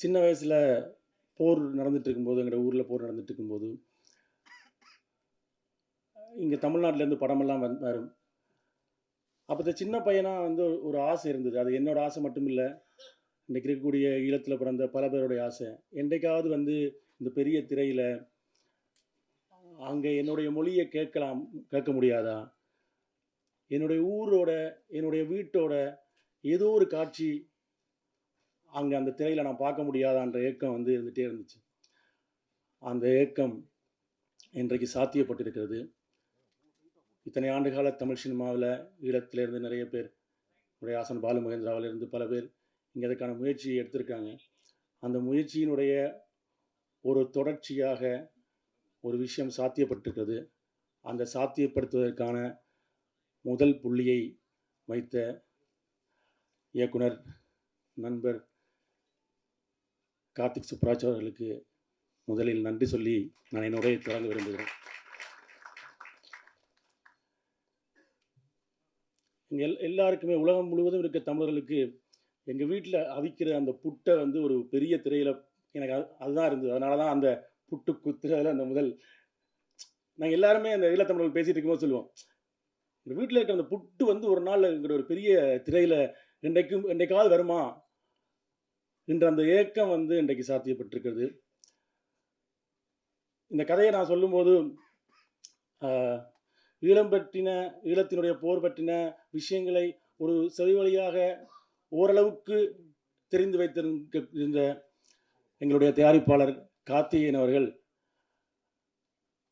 சின்ன வயசில் போர் நடந்துட்டு இருக்கும்போது, எங்களோட ஊரில் போர் நடந்துட்டு இருக்கும்போது, இங்கே தமிழ்நாட்டிலேருந்து படமெல்லாம் வரும். அப்போ இந்த சின்ன பையனாக வந்து ஒரு ஆசை இருந்தது. அது என்னோட ஆசை மட்டும் இல்லை, இன்றைக்கு இருக்கக்கூடிய ஈழத்தில் பிறந்த பல பேருடைய ஆசை. என்றைக்காவது வந்து இந்த பெரிய திரையில் அங்கே என்னுடைய மொழியை கேட்க முடியாதா? என்னுடைய ஊரோட, என்னுடைய வீட்டோட ஏதோ ஒரு காட்சி அங்கே அந்த திரையில் நான் பார்க்க முடியாதான்ற ஏக்கம் வந்து இருந்துகிட்டே இருந்துச்சு. அந்த ஏக்கம் இன்றைக்கு சாத்தியப்பட்டிருக்கிறது. இத்தனை ஆண்டுகால தமிழ் சினிமாவில் ஈழத்திலேருந்து நிறைய பேர், ஆசன் பாலு மகேந்திராவிலிருந்து பல பேர் இங்கே அதுக்கான முயற்சியை எடுத்திருக்காங்க. அந்த முயற்சியினுடைய ஒரு தொடர்ச்சியாக ஒரு விஷயம் சாத்தியப்பட்டிருக்கிறது. அந்த சாத்தியப்படுத்துவதற்கான முதல் புள்ளியை வைத்த இயக்குனர் நண்பர் கார்த்திக் சுப்ராஜ் அவர்களுக்கு முதலில் நன்றி சொல்லி நான் என் உரையை தொடங்க விரும்புகிறேன். எல்லாருக்குமே உலகம் முழுவதும் இருக்க தமிழர்களுக்கு எங்கள் வீட்டில் அவிக்கிற அந்த புட்டை வந்து ஒரு பெரிய திரையில் எனக்கு அதுதான் இருந்தது. அதனால தான் அந்த புட்டு குத்துறதுல அந்த முதல் நாங்கள் எல்லாருமே அந்த ஈழத்தமிழர்கள் பேசிகிட்டு இருக்கும்போது சொல்லுவோம், எங்கள் வீட்டில் இருக்கிற அந்த புட்டு வந்து ஒரு நாள் எங்கிற ஒரு பெரிய திரையில் என்றைக்காவது வருமா என்ற அந்த ஏக்கம் வந்து இன்றைக்கு சாத்தியப்பட்டிருக்கிறது. இந்த கதையை நான் சொல்லும்போது ஈழத்தினுடைய போர் பற்றின விஷயங்களை ஒரு செவி வழியாக ஓரளவுக்கு தெரிந்து வைத்திருந்த எங்களுடைய தயாரிப்பாளர் கார்த்திகேயன் அவர்கள்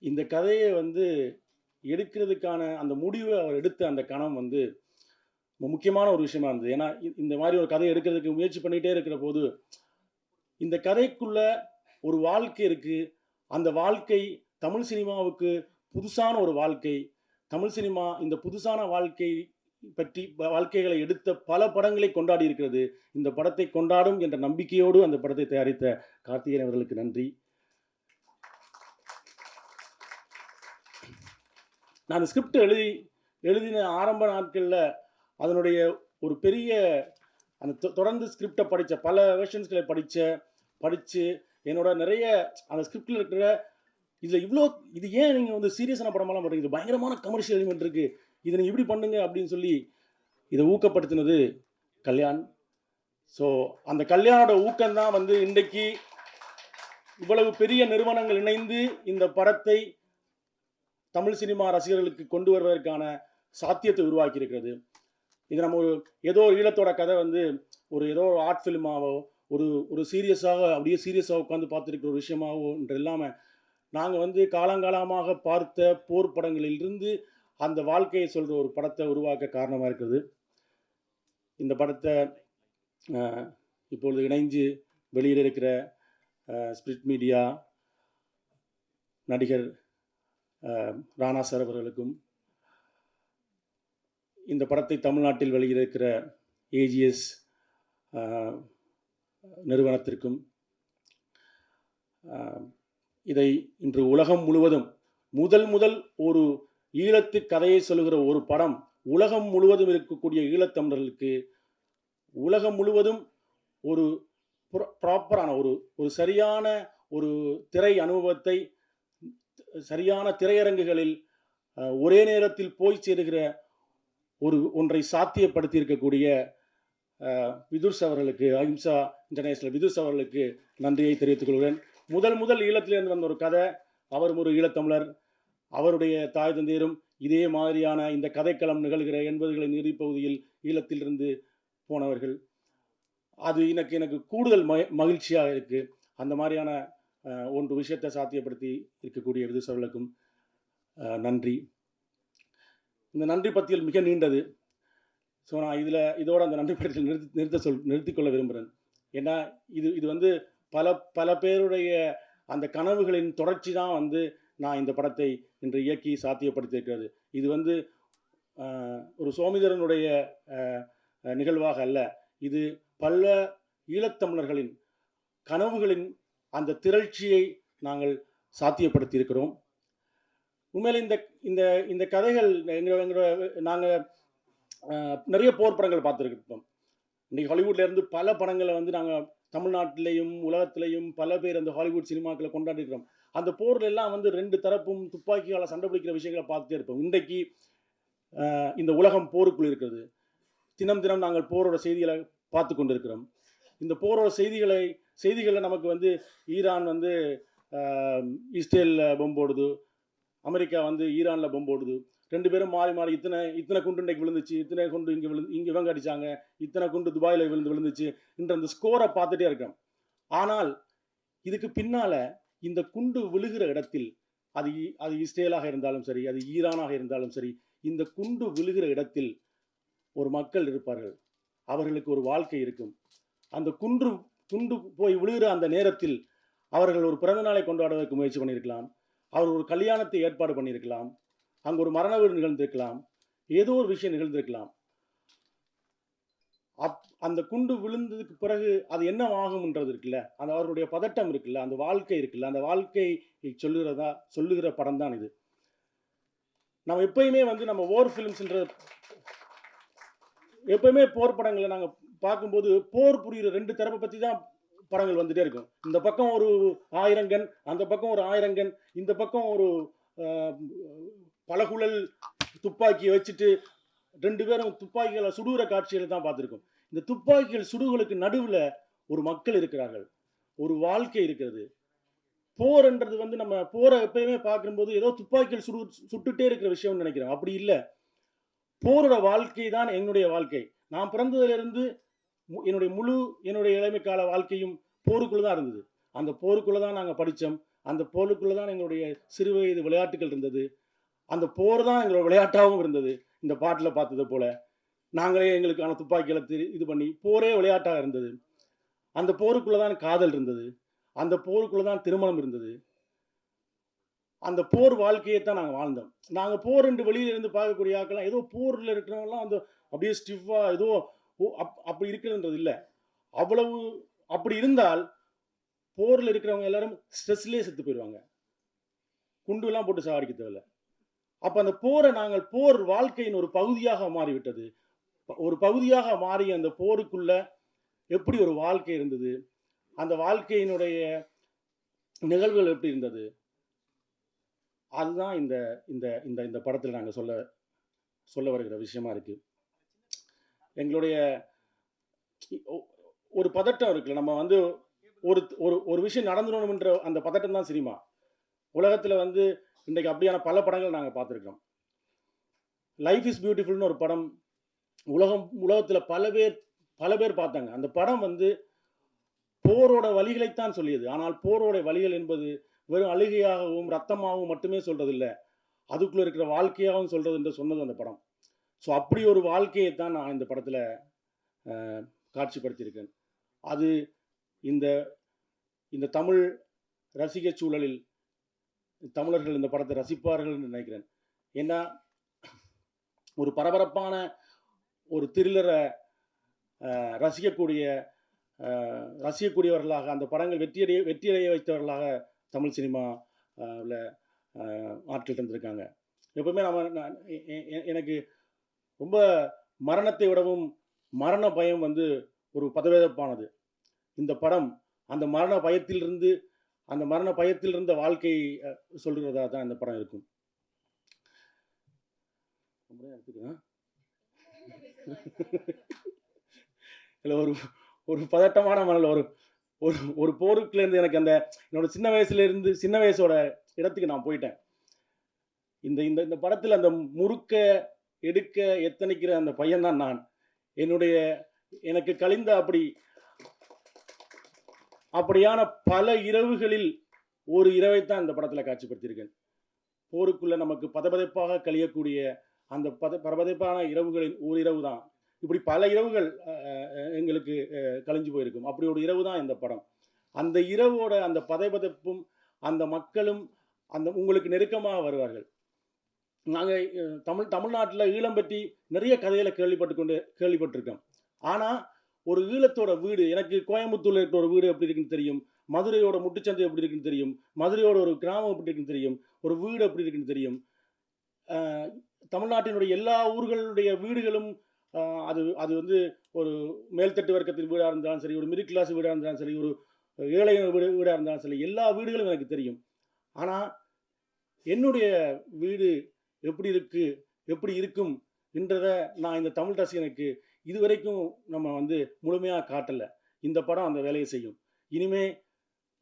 இந்த கதையை வந்து எடுக்கிறதுக்கான அந்த முடிவை அவர் எடுத்த அந்த கணம் வந்து முக்கியமான ஒரு விஷயமா இருந்தது. ஏன்னா இந்த மாதிரி ஒரு கதையை எடுக்கிறதுக்கு முயற்சி பண்ணிகிட்டே இருக்கிற போது இந்த கதைக்குள்ள ஒரு வாழ்க்கை இருக்கு. அந்த வாழ்க்கை தமிழ் சினிமாவுக்கு புதுசான ஒரு வாழ்க்கை. தமிழ் சினிமா இந்த புதுசான வாழ்க்கைகளை எடுத்த பல படங்களை கொண்டாடி இருக்கிறது. இந்த படத்தை கொண்டாடும் என்ற நம்பிக்கையோடு அந்த படத்தை தயாரித்த கார்த்திகேயன் அவர்களுக்கு நன்றி. நான் ஸ்கிரிப்ட் எழுதின ஆரம்ப நாட்களில் அதனுடைய ஒரு பெரிய அந்த தொடர்ந்து ஸ்கிரிப்டை படித்த பல வெர்ஷன்ஸ்களை படித்து என்னோட நிறைய அந்த ஸ்கிரிப்டில் இருக்கிற இது ஏன் நீங்கள் வந்து சீரியஸான படமெல்லாம் பண்ணுறீங்க, இது பயங்கரமான கமர்ஷியல் எலிமெண்ட் இருக்குது, இதை நீங்கள் இப்படி பண்ணுங்க அப்படின்னு சொல்லி இதை ஊக்கப்படுத்தினது கல்யாண். ஸோ அந்த கல்யாணோட ஊக்கம்தான் வந்து இன்றைக்கு இவ்வளவு பெரிய நிறுவனங்கள் இணைந்து இந்த படத்தை தமிழ் சினிமா ரசிகர்களுக்கு கொண்டு வருவதற்கான சாத்தியத்தை உருவாக்கி இருக்கிறது. இது நம்ம ஏதோ ஈழத்தோட கதை வந்து ஏதோ ஒரு ஆர்ட் ஃபிலிமாவோ ஒரு சீரியஸாக உட்காந்து பார்த்துருக்கிற ஒரு விஷயமாவோ என்று இல்லாமல் நாங்கள் வந்து காலங்காலமாக பார்த்த போர் படங்களிலிருந்து அந்த வாழ்க்கையை சொல்கிற ஒரு படத்தை உருவாக்க காரணமாக இருக்குது. இந்த படத்தை இப்பொழுது இணைஞ்சு வெளியில் இருக்கிற ஸ்பிரிட் மீடியா நடிகர் ராணா சார் அவர்களுக்கும், இந்த படத்தை தமிழ்நாட்டில் வெளியிட்டிருக்கிற ஏஜிஎஸ் நிறுவனத்திற்கும், இதை இன்று உலகம் முழுவதும் முதல் ஒரு ஈழத்து கதையை சொல்லுகிற ஒரு படம் உலகம் முழுவதும் இருக்கக்கூடிய ஈழத்தமிழர்களுக்கு உலகம் முழுவதும் ஒரு ப்ராப்பரான ஒரு சரியான ஒரு திரை அனுபவத்தை சரியான திரையரங்குகளில் ஒரே நேரத்தில் போய் சேருகிற ஒன்றை சாத்தியப்படுத்தி இருக்கக்கூடிய விதுர்ஸ் அவர்களுக்கு, அஹிம்சா இன்டர்நேஷனல் விதுர்ஸ் அவர்களுக்கு நன்றியை தெரிவித்துக் கொள்கிறேன். முதல் ஈழத்திலிருந்து வந்த ஒரு கதை, அவரும் ஒரு ஈழத்தமிழர், அவருடைய தாய் தந்தையரும் இதே மாதிரியான இந்த கதைக்களம் நிகழ்கிற 80களின் இறுதிப்பகுதியில் ஈழத்திலிருந்து போனவர்கள். அது எனக்கு கூடுதல் மகிழ்ச்சியாக இருக்குது. அந்த மாதிரியான ஒன்று விஷயத்தை சாத்தியப்படுத்தி இருக்கக்கூடிய விதுர்ஸ் அவர்களுக்கும் நன்றி. இந்த நன்றி பத்தியல் மிக நீண்டது. ஸோ நான் இதோட அந்த நன்றி பத்தியல் நிறுத்திக்கொள்ள விரும்புகிறேன். ஏன்னா இது வந்து பல பேருடைய அந்த கனவுகளின் தொடர்ச்சி தான் வந்து நான் இந்த படத்தை இன்று இயக்கி சாத்தியப்படுத்தியிருக்கிறது. இது வந்து ஒரு சோமிதரனுடைய நிகழ்வாக அல்ல, இது பல ஈழத்தமிழர்களின் கனவுகளின் அந்த திரட்சியை நாங்கள் சாத்தியப்படுத்தியிருக்கிறோம். உண்மையில் இந்த இந்த கதைகள் நாங்கள் நிறைய போர் படங்கள் பார்த்துருக்கோம். இன்றைக்கி ஹாலிவுட்லேருந்து பல படங்களை வந்து நாங்கள் தமிழ்நாட்டிலையும் உலகத்திலையும் பல பேர் அந்த ஹாலிவுட் சினிமாக்களை கொண்டாடிருக்கிறோம். அந்த போர்ல எல்லாம் வந்து 2 தரப்பும் துப்பாக்கியால சண்டை பிடிக்கிற விஷயங்களை பார்த்துட்டே இருப்போம். இன்றைக்கு இந்த உலகம் போருக்குள் இருக்கிறது. தினம் தினம் நாங்கள் போரோட செய்திகளை பார்த்து கொண்டிருக்கிறோம். இந்த போரோட செய்திகளில் நமக்கு வந்து ஈரான் வந்து இஸ்ரேலில் பொம்பு போடுது, அமெரிக்கா வந்து ஈரானில் பொம்பு போடுது. 2 பேரும் மாறி மாறி இத்தனை குண்டு இன்றைக்கு விழுந்துச்சு, இத்தனை குண்டு இங்கே இவங்க அடித்தாங்க, இத்தனை குண்டு துபாயில் விழுந்துச்சு என்ற அந்த ஸ்கோரை பார்த்துட்டே இருக்கோம். ஆனால் இதுக்கு பின்னால் இந்த குண்டு விழுகிற இடத்தில் அது இஸ்ரேலாக இருந்தாலும் சரி, அது ஈரானாக இருந்தாலும் சரி, இந்த குண்டு விழுகிற இடத்தில் ஒரு மக்கள் இருப்பார்கள். அவர்களுக்கு ஒரு வாழ்க்கை இருக்கும். அந்த குண்டு போய் விழுகிற அந்த நேரத்தில் அவர்கள் ஒரு பிறந்த நாளை கொண்டாடுவதற்கு முயற்சி பண்ணியிருக்கலாம், அவர் ஒரு கல்யாணத்தை ஏற்பாடு பண்ணியிருக்கலாம், அங்கே ஒரு மரண வீடு நிகழ்ந்திருக்கலாம், ஏதோ ஒரு விஷயம் நிகழ்ந்திருக்கலாம். அந்த குண்டு விழுந்ததுக்கு பிறகு அது என்ன ஆகும்ன்றது இருக்குல்ல, அந்த அவருடைய பதட்டம் இருக்குல்ல, அந்த வாழ்க்கை இருக்குல்ல, அந்த வாழ்க்கையை சொல்லுகிற படம் தான் இது. நம்ம எப்பயுமே வந்து நம்ம வார் ஃபிலிம்ஸ்ன்ற எப்பயுமே போர் படங்களை நாங்கள் பார்க்கும்போது போர் புரிகிற 2 தரப்பை பற்றி தான் படங்கள் வந்துட்டே இருக்கும். இந்த பக்கம் ஒரு 1000 கன், அந்த பக்கம் ஒரு 1000 கன், இந்த பக்கம் ஒரு பலகுழல் துப்பாக்கியை வச்சுட்டு 2 பேரும் துப்பாக்கிகளை சுடுகிற காட்சிகளை தான் பார்த்துருக்கோம். இந்த துப்பாக்கிகள் சுடுகளுக்கு நடுவில் ஒரு மக்கள் இருக்கிறார்கள், ஒரு வாழ்க்கை இருக்கிறது. போர்ன்றது வந்து நம்ம போரை எப்பயுமே பார்க்கும்போது ஏதோ துப்பாக்கிகள் சுட்டுட்டே இருக்கிற விஷயம்னு நினைக்கிறோம். அப்படி இல்லை. போரோட வாழ்க்கை தான் என்னுடைய வாழ்க்கை. நான் பிறந்ததிலிருந்து என்னுடைய இளமை கால வாழ்க்கையும் போருக்குள்ள தான் இருந்தது. அந்த போருக்குள்ள தான் நாங்கள் படித்தோம். அந்த போருக்குள்ள தான் எங்களுடைய சிறு வயது விளையாட்டுகள் இருந்தது. அந்த போர் தான் எங்களோட விளையாட்டாகவும் இருந்தது. இந்த பாட்டில் பார்த்தது போல நாங்களே எங்களுக்கான துப்பாக்கிகளை இது பண்ணி போரே விளையாட்டாக இருந்தது. அந்த போருக்குள்ள தான் காதல் இருந்தது. அந்த போருக்குள்ள தான் திருமணம் இருந்தது. அந்த போர் வாழ்க்கையை தான் நாங்கள் வாழ்ந்தோம். நாங்கள் போர் என்று வெளியிலிருந்து பார்க்கக்கூடிய ஆட்கள்லாம் ஏதோ போரில் இருக்கிறவங்கலாம் அந்த அப்படியே ஸ்டிஃபாக ஏதோ அப்படி இருக்கிறதுன்றது இல்லை. அவ்வளவு அப்படி இருந்தால் போரில் இருக்கிறவங்க எல்லாரும் ஸ்ட்ரெஸ்லேயே செத்து போயிடுவாங்க, குண்டுலாம் போட்டு சாவடிக்க தேவையில்லை. அப்போ அந்த போர் வாழ்க்கையின் ஒரு பகுதியாக மாறிவிட்டது. ஒரு பகுதியாக மாறிய அந்த போருக்குள்ள எப்படி ஒரு வாழ்க்கை இருந்தது, அந்த வாழ்க்கையினுடைய நிகழ்வுகள் எப்படி இருந்தது, அதுதான் இந்த இந்த இந்த இந்த படத்தில் நாங்கள் சொல்ல வருகிற விஷயமா இருக்கு. எங்களுடைய ஒரு பதட்டம் இருக்குல்ல, நம்ம வந்து ஒரு விஷயம் நடந்துடணும்ன்ற அந்த பதட்டம் தான் சினிமா. உலகத்தில் வந்து இன்றைக்கு அப்படியான பல படங்கள் நாங்கள் பார்த்துருக்கோம். லைஃப் இஸ் பியூட்டிஃபுல்னு ஒரு படம் உலகத்தில் பல பேர் பார்த்தாங்க. அந்த படம் வந்து போரோட வலிகளைத்தான் சொல்லியது. ஆனால் போரோட வலிகள் என்பது வெறும் அழுகையாகவும் ரத்தமாகவும் மட்டுமே சொல்றதில்லை, அதுக்குள்ளே இருக்கிற வாழ்க்கையாகவும் சொல்றது என்று சொன்னது அந்த படம். ஸோ அப்படி ஒரு வாழ்க்கையை தான் நான் இந்த படத்தில் காட்சிப்படுத்தியிருக்கேன். அது இந்த இந்த தமிழ் ரசிக சூழலில் தமிழர்கள் இந்த படத்தை ரசிப்பார்கள் என்று நினைக்கிறேன். ஏன்னா ஒரு பரபரப்பான ஒரு த்ரில்லரை ரசிக்கக்கூடியவர்களாக அந்த படங்கள் வெற்றியடைய வைத்தவர்களாக தமிழ் சினிமாவில் ஆட்கள் இருந்திருக்காங்க. எப்பவுமே எனக்கு ரொம்ப மரணத்தை விடவும் மரண பயம் வந்து ஒரு பதவேதப்பானது. இந்த படம் அந்த மரண பயத்திலிருந்த வாழ்க்கை சொல்கிறதா தான் இந்த படம் இருக்கும். இல்லை, ஒரு பதட்டமான மனநிலை, ஒரு போருக்குலேருந்து எனக்கு அந்த என்னோட சின்ன வயசோட இடத்துக்கு நான் போயிட்டேன். இந்த இந்த படத்தில் அந்த முறுக்க எடுக்க எத்தனைக்கிற அந்த பையன் தான் நான். எனக்கு கழிந்த அப்படியான பல இரவுகளில் ஒரு இரவைத்தான் இந்த படத்தில் காட்சிப்படுத்தியிருக்கேன். போருக்குள்ள நமக்கு பதபதைப்பாக கழியக்கூடிய அந்த பரபதைப்பான இரவுகளின் ஒரு இரவு தான். இப்படி பல இரவுகள் எங்களுக்கு கழிஞ்சு போயிருக்கும். அப்படி ஒரு இரவு தான் இந்த படம். அந்த இரவோட அந்த பதைபதைப்பும் அந்த மக்களும் அந்த உங்களுக்கு நெருக்கமாக வருவார்கள். நாங்கள் தமிழ்நாட்டில் ஈழம் பற்றி நிறைய கதைகளை கேள்விப்பட்டிருக்கோம். ஆனால் ஒரு ஈழத்தோட வீடு, எனக்கு கோயம்புத்தூரில் இருக்கிற ஒரு வீடு எப்படி இருக்குன்னு தெரியும், மதுரையோட முட்டுச்சந்தை எப்படி இருக்குன்னு தெரியும், மதுரையோட ஒரு கிராமம் எப்படி இருக்குன்னு தெரியும், ஒரு வீடு எப்படி இருக்குன்னு தெரியும். தமிழ்நாட்டினுடைய எல்லா ஊர்களுடைய வீடுகளும் அது அது வந்து ஒரு மேல்தட்டு வர்க்கத்தின் வீடாக இருந்தாலும் சரி, ஒரு மிடில் கிளாஸ் வீடாக இருந்தாலும் சரி, ஒரு ஏழை வீடாக இருந்தாலும் சரி, எல்லா வீடுகளும் எனக்கு தெரியும். ஆனால் என்னுடைய வீடு எப்படி இருக்கு, எப்படி இருக்கும் என்றத நான் இந்த தமிழ் ரசிகனுக்கு இதுவரைக்கும் நம்ம வந்து முழுமையாக காட்டலை. இந்த படம் அந்த வேலையை செய்யும். இனிமே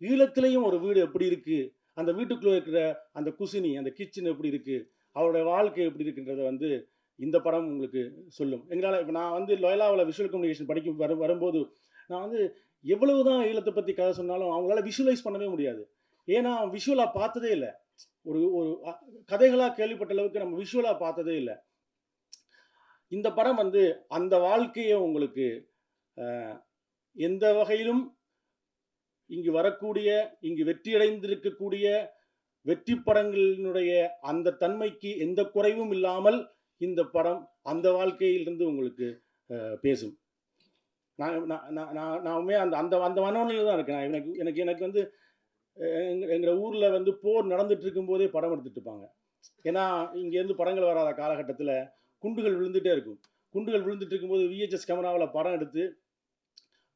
ஈழத்திலையும் ஒரு வீடு எப்படி இருக்கு, அந்த வீட்டுக்குள்ளே இருக்கிற அந்த குசினி, அந்த கிச்சன் எப்படி இருக்கு, அவருடைய வாழ்க்கை எப்படி இருக்குன்றத வந்து இந்த படம் உங்களுக்கு சொல்லும். எங்களால் இப்போ நான் வந்து லொயலாவில் விஷுவல் கம்யூனிகேஷன் படிக்கும் வரும்போது நான் வந்து எவ்வளவு தான் ஈழத்தை பற்றி கதை சொன்னாலும் அவங்களால விஷுவலைஸ் பண்ணவே முடியாது. ஏன்னா விஷுவலாக பார்த்ததே இல்லை. ஒரு ஒரு கதைகளாக கேள்விப்பட்ட அளவுக்கு நம்ம விஷுவலாக பார்த்ததே இல்லை. இந்த படம் வந்து அந்த வாழ்க்கையை உங்களுக்கு எந்த வகையிலும் இங்கு வரக்கூடிய, இங்கு வெற்றியடைந்திருக்கக்கூடிய வெற்றி படங்களினுடைய அந்த தன்மைக்கு எந்த குறைவும் இல்லாமல் இந்த படம் அந்த வாழ்க்கையிலிருந்து உங்களுக்கு பேசும். நானுமே அந்த அந்த அந்த மனநிலையில் தான் இருக்கேன். எனக்கு எனக்கு எனக்கு வந்து எங்கள் ஊரில் வந்து போர் நடந்துட்டு இருக்கும்போதே படம் எடுத்துட்டு இருப்பாங்க. ஏன்னா இங்கேருந்து படங்கள் வராத காலகட்டத்தில் குண்டுகள் விழுந்துகிட்டே இருக்கும். குண்டுகள் விழுந்துட்டு இருக்கும்போது விஹெச்எஸ் கேமராவில் படம் எடுத்து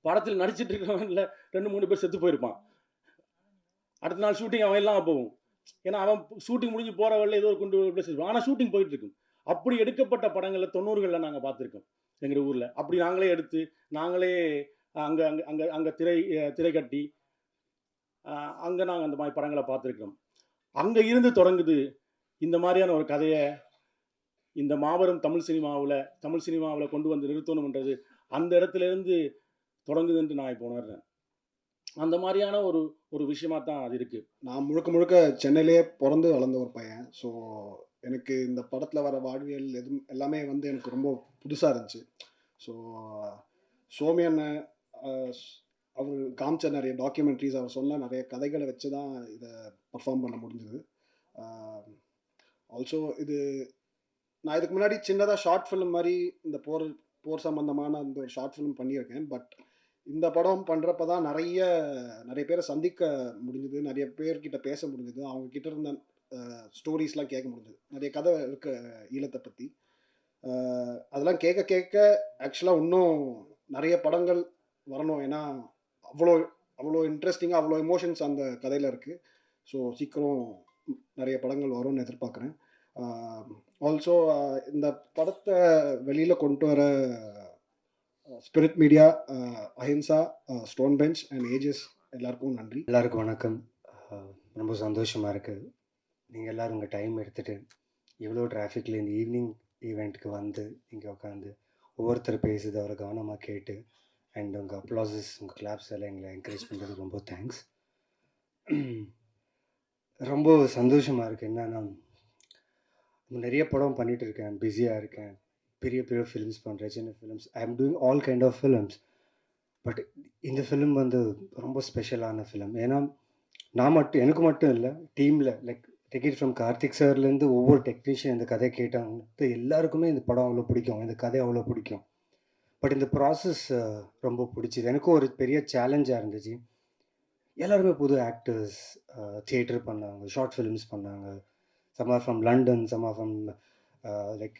படத்தில் நடிச்சிட்டு இருக்கிறவன்ல 2-3 பேர் செத்து போயிருப்பான். அடுத்த நாள் ஷூட்டிங் அவன் எல்லாம் போகும். ஏன்னா அவன் ஷூட்டிங் முடிஞ்சு போகிற வழியில் ஏதோ ஒரு குண்டு பேசியிருப்பான். ஆனால் ஷூட்டிங் போயிட்டு இருக்கும். அப்படி எடுக்கப்பட்ட படங்களில் 90களில் நாங்கள் பார்த்துருக்கோம் எங்கள் ஊரில். அப்படி நாங்களே எடுத்து நாங்களே அங்கே அங்கே அங்கே அங்கே திரை கட்டி அங்கே நாங்கள் அந்த மாதிரி படங்களை பார்த்துருக்கிறோம். அங்கே இருந்து தொடங்குது இந்த மாதிரியான ஒரு கதையை இந்த மாபெரும் தமிழ் சினிமாவில் கொண்டு வந்து நிறுத்தணும்ன்றது அந்த இடத்துலேருந்து தொடங்குதுன்ட்டு நான் இப்போ உணர்றேன். அந்த மாதிரியான ஒரு ஒரு விஷயமா தான் அது இருக்குது. நான் முழுக்க முழுக்க சென்னையிலேயே பிறந்து வளர்ந்த ஒரு பையன். ஸோ எனக்கு இந்த படத்தில் வர வாழ்வியல் எல்லாமே வந்து எனக்கு ரொம்ப புதுசாக இருந்துச்சு. ஸோ சோமி அண்ணன் அவர் காமிச்ச நிறைய டாக்குமெண்ட்ரிஸ், அவர் சொன்ன நிறைய கதைகளை வச்சு தான் இதை பர்ஃபார்ம் பண்ண முடிஞ்சது. ஆல்சோ இது நான் இதுக்கு முன்னாடி சின்னதாக ஷார்ட் ஃபிலிம் மாதிரி இந்த போர் சம்பந்தமான அந்த ஒரு ஷார்ட் ஃபிலிம் பண்ணியிருக்கேன். பட் இந்த படம் பண்ணுறப்ப தான் நிறைய பேரை சந்திக்க முடிஞ்சுது, நிறைய பேர்கிட்ட பேச முடிஞ்சுது, அவங்க கிட்ட இருந்த ஸ்டோரிஸ்லாம் கேட்க முடிஞ்சுது. நிறைய கதை இருக்க ஈழத்தை பற்றி அதெல்லாம் கேட்க கேட்க ஆக்சுவலாக இன்னும் நிறைய படங்கள் வரணும். ஏன்னா அவ்வளோ அவ்வளோ இன்ட்ரெஸ்டிங்காக அவ்வளோ எமோஷன்ஸ் அந்த கதையில் இருக்குது. ஸோ சீக்கிரம் நிறைய படங்கள் வரும்னு எதிர்பார்க்குறேன். ஆல்சோ இந்த படத்தை வெளியில் கொண்டு வர spirit media, Ahimsa, stone bench and ஏஜஸ் எல்லாருக்கும் நன்றி. எல்லாருக்கும் வணக்கம். ரொம்ப சந்தோஷமாக இருக்குது நீங்கள் எல்லோரும் உங்கள் டைம் எடுத்துகிட்டு இவ்வளோ டிராஃபிக்கில் இந்த ஈவினிங் ஈவெண்ட்டுக்கு வந்து இங்கே உட்காந்து ஒவ்வொருத்தர் பேசுது அவரை கவனமாக கேட்டு அண்ட் உங்கள் அப்ளாசஸ் உங்கள் கிளாப்ஸ் எல்லாம் எங்களை என்கரேஜ் பண்ணுறதுக்கு ரொம்ப தேங்க்ஸ். ரொம்ப சந்தோஷமாக இருக்குது. என்னன்னா நிறைய படம் பண்ணிகிட்டு இருக்கேன், பிஸியாக இருக்கேன், பெரிய பெரிய ஃபிலிம்ஸ் பண்ணுறேன், சின்ன films, I am doing all kind of films. But இந்த ஃபிலிம் வந்து ரொம்ப ஸ்பெஷலான ஃபிலிம். ஏன்னா எனக்கு மட்டும் இல்லை, டீமில் லைக் டிக்கெட் ஃப்ரம் கார்த்திக் சார்லேருந்து ஒவ்வொரு டெக்னீஷியன் இந்த கதை கேட்டாங்க எல்லாருக்குமே இந்த படம் அவ்வளோ பிடிக்கும், இந்த கதை அவ்வளோ பிடிக்கும். பட் இந்த ப்ராசஸ் ரொம்ப பிடிச்சிது. எனக்கும் ஒரு பெரிய சேலஞ்சாக இருந்துச்சு. எல்லாருமே புது ஆக்டர்ஸ், தியேட்டர் பண்ணாங்க, ஷார்ட் ஃபிலிம்ஸ் பண்ணாங்க, some are from London, some are from like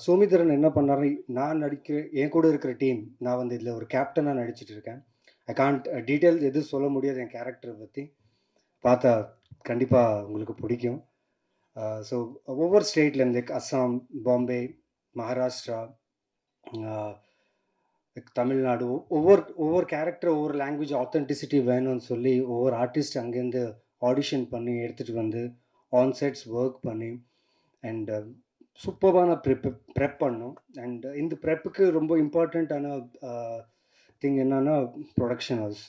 Somitharan என்ன பண்ணாரு, நான் என் கூட இருக்கிற டீம், நான் வந்து இதில் ஒரு கேப்டனாக நடிச்சிட்டு இருக்கேன். ஐ கான்ட் டீட்டெயில்ஸ் எதுவும் சொல்ல முடியாது என் கேரக்டரை பற்றி. பார்த்தா கண்டிப்பாக உங்களுக்கு பிடிக்கும். ஸோ ஒவ்வொரு ஸ்டேட்லேருந்து லைக் அஸ்ஸாம், பாம்பே, மகாராஷ்டிரா, தமிழ்நாடு, ஒவ்வொரு கேரக்டர் ஒவ்வொரு லாங்குவேஜ் ஆத்தென்டிசிட்டி வேணும்னு சொல்லி ஒவ்வொரு ஆர்டிஸ்ட் அங்கேருந்து ஆடிஷன் பண்ணி எடுத்துகிட்டு வந்து ஆன்சைட்ஸ் ஒர்க் பண்ணி அண்ட் சூப்பர்பான ப்ரெப் பண்ணோம். அண்ட் இந்த ப்ரெப்புக்கு ரொம்ப இம்பார்ட்டண்ட்டான திங் என்னன்னா ப்ரொடக்ஷன் ஹவுஸ்.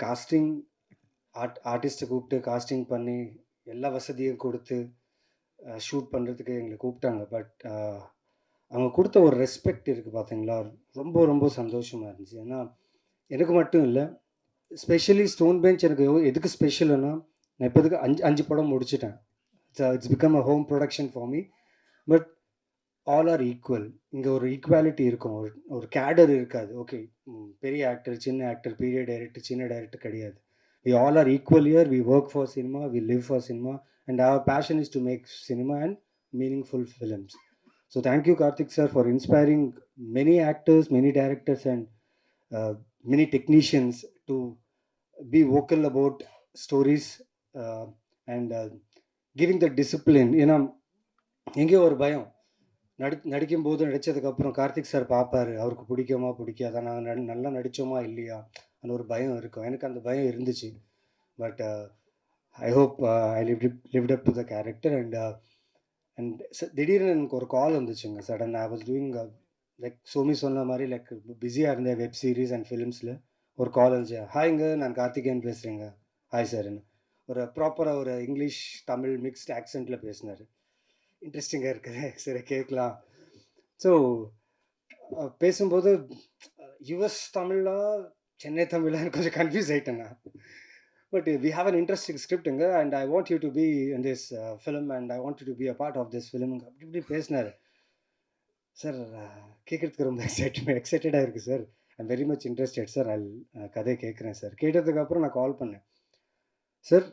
காஸ்டிங் ஆர்டிஸ்ட்டை கூப்பிட்டு காஸ்டிங் பண்ணி எல்லா வசதியும் கொடுத்து ஷூட் பண்ணுறதுக்கு எங்களை கூப்பிட்டாங்க. பட் அவங்க கொடுத்த ஒரு ரெஸ்பெக்ட் இருக்குது பார்த்தீங்களா, ரொம்ப ரொம்ப சந்தோஷமாக இருந்துச்சு. ஏன்னா எனக்கு மட்டும் இல்லை, ஸ்பெஷலி ஸ்டோன் பெஞ்ச் எனக்கு எதுக்கு ஸ்பெஷல்னா, நான் இப்போதுக்கு 5 படம் முடிச்சிட்டேன். It's become a home production for me. But all are equal. இங்கே ஒரு ஈக்குவாலிட்டி இருக்கும், ஒரு கேடர் இருக்காது. ஓகே, பெரிய ஆக்டர், சின்ன ஆக்டர், பீரியட் டைரக்டர், சின்ன டைரக்டர் கிடையாது. We all are equal here. We work for cinema, we live for cinema, and our passion is to make cinema and meaningful films. So thank you Karthik sir for inspiring many actors, many directors and many technicians to be vocal about stories and giving the discipline. ஏன்னா எங்கேயோ ஒரு பயம் நடிக்கும்போது நடித்ததுக்கப்புறம் Karthik sir பார்ப்பார், அவருக்கு பிடிக்குமா பிடிக்காதா, நாங்கள் நல்லா நடித்தோமா இல்லையா, அந்த ஒரு பயம் இருக்கும். எனக்கு அந்த பயம் இருந்துச்சு. But I hope I lived up to the character. And திடீர்னு எனக்கு ஒரு கால் வந்துச்சுங்க sudden. I was doing like Somi சொன்ன மாதிரி லைக் பிஸியாக இருந்தேன் வெப் சீரிஸ் அண்ட் ஃபிலிம்ஸில். ஒரு கால் வந்துச்சு, ஹாய்ங்க நான் கார்த்திகேயன் பேசுகிறேங்க. ஹாய் சார்ன்னு ஒரு ப்ராப்பராக ஒரு இங்கிலீஷ் தமிழ் மிக்ஸ்ட் ஆக்சென்ட்டில் பேசினார். இன்ட்ரெஸ்டிங்காக இருக்குது, சரி கேட்கலாம். ஸோ பேசும்போது யுஎஸ் தமிழா சென்னை தமிழான்னு கொஞ்சம் கன்ஃபியூஸ் ஆகிட்டேங்க. But we have an interesting ஸ்கிரிப்டுங்க and I want you to be in this film and I want you to be a part of this ஃபிலிமுங்க அப்படி இப்படி பேசினார். சார் கேட்குறதுக்கு ரொம்ப எக்ஸைட்டடாக இருக்குது sir. I'm very much interested sir. கதை கேட்குறேன் சார். கேட்டதுக்கப்புறம் நான் கால் பண்ணேன். சார்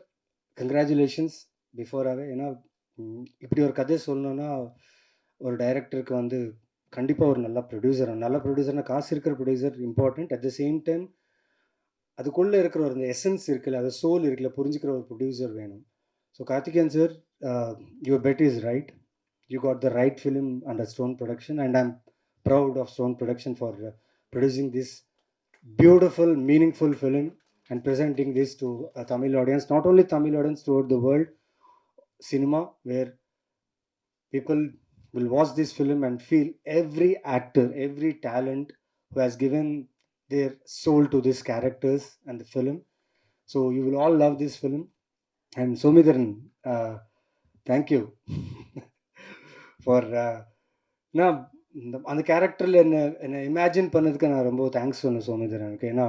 கங்க்ராச்சுலேஷன்ஸ் பிஃபோராகவே. ஏன்னா இப்படி ஒரு கதை சொல்லணுன்னா ஒரு டைரக்டருக்கு வந்து கண்டிப்பாக ஒரு நல்ல ப்ரொடியூசர்னால் காசு இருக்கிற producer important. At the same time அதுக்குள்ளே இருக்கிற ஒரு எசன்ஸ் இருக்குல்ல, அது சோல் இருக்குல்ல, புரிஞ்சுக்கிற ஒரு ப்ரொடியூசர் வேணும். So Karthikeyan sir, your bet is right. You got the right film under Stone Production, and I'm proud of Stone Production for producing this beautiful, meaningful film and presenting this to a Tamil audience, not only Tamil audience, throughout the world cinema, where people will watch this film and feel every actor, every talent who has given their soul to these characters and the film. So you will all love this film. And Somidharan, thank you. For நான் அந்த கேரக்டரில் என்னை imagine பண்ணதுக்கு நான் ரொம்ப thanks சொன்னேன் சோமிதரனுக்கு. ஏன்னா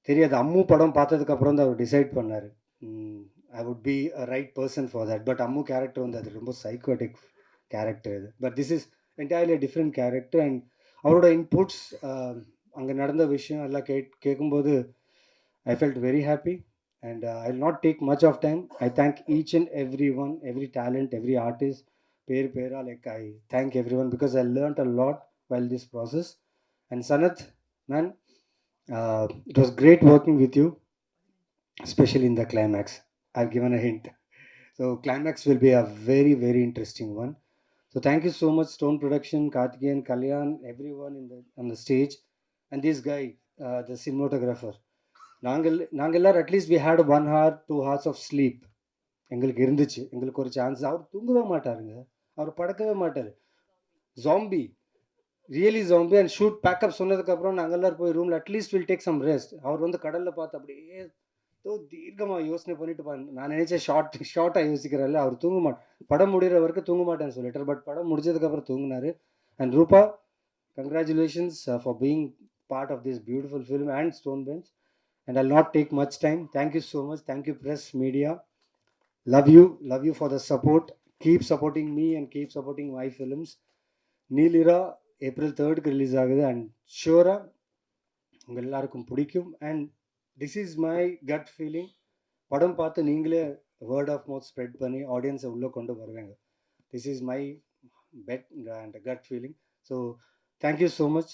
தெரியாது, அம்மு படம் பார்த்ததுக்கப்புறம் தான் அவர் டிசைட் பண்ணார் I would be a right person for that. But Ammu character வந்து அது ரொம்ப சைக்கோட்டிக் கேரக்டர் இது. But this is entirely different character. And அவரோட இன்புட்ஸ், அங்கே நடந்த விஷயம் எல்லாம் கேட்கும்போது I felt very happy. And I will not take much of time. I thank each and everyone, every talent, every artist, pera, like I thank everyone because I learned a lot while this process. And Sanath, man, it was great working with you, especially in the climax. I've given a hint. So climax will be a very, very interesting one. So thank you so much, Stone Production, Karthikeyan, Kalyan, everyone on the stage, and this guy, the cinematographer. நாங்கள் எல்லாரும் at least we had 1 hour 2 hours of sleep எங்களுக்கு இருந்துச்சு. எங்களுக்கு ஒரு chance. அவர் தூங்கவே மாட்டாருங்க, அவர் படுக்கவே மாட்டார். Zombie, really zombie. And shoot pack up சொன்னதுக்கப்புறம் நாங்கள் எல்லோரும் போய் ரூமில் at least will take some rest. அவர் வந்து கடலில் பார்த்து அப்படியே தீர்க்கமாக யோசனை பண்ணிட்டு நான் நினைச்சேன் ஷார்ட்டாக யோசிக்கிறதில்ல, அவர் தூங்க மாட்டேன், படம் முடிகிற வரைக்கும் தூங்க மாட்டேன்னு சொல்லிட்டார். பட் படம் முடிஞ்சதுக்கப்புறம் தூங்கினார். And Rupa, congratulations for being part of this beautiful film and stone bench. And I'll not take much time. Thank you so much. Thank you, press, media. Love you for the support. Keep supporting me and keep supporting my films. Neelira April 3rd release ஆகுது. And sure உங்க எல்லாருக்கும் பிடிக்கும். And this is my gut feeling. படம் பார்த்து நீங்களே word of mouth spread பண்ணி ஆடியன்ஸை உள்ளே கொண்டு வருவாங்க. This is my bet and gut feeling. So thank you so much.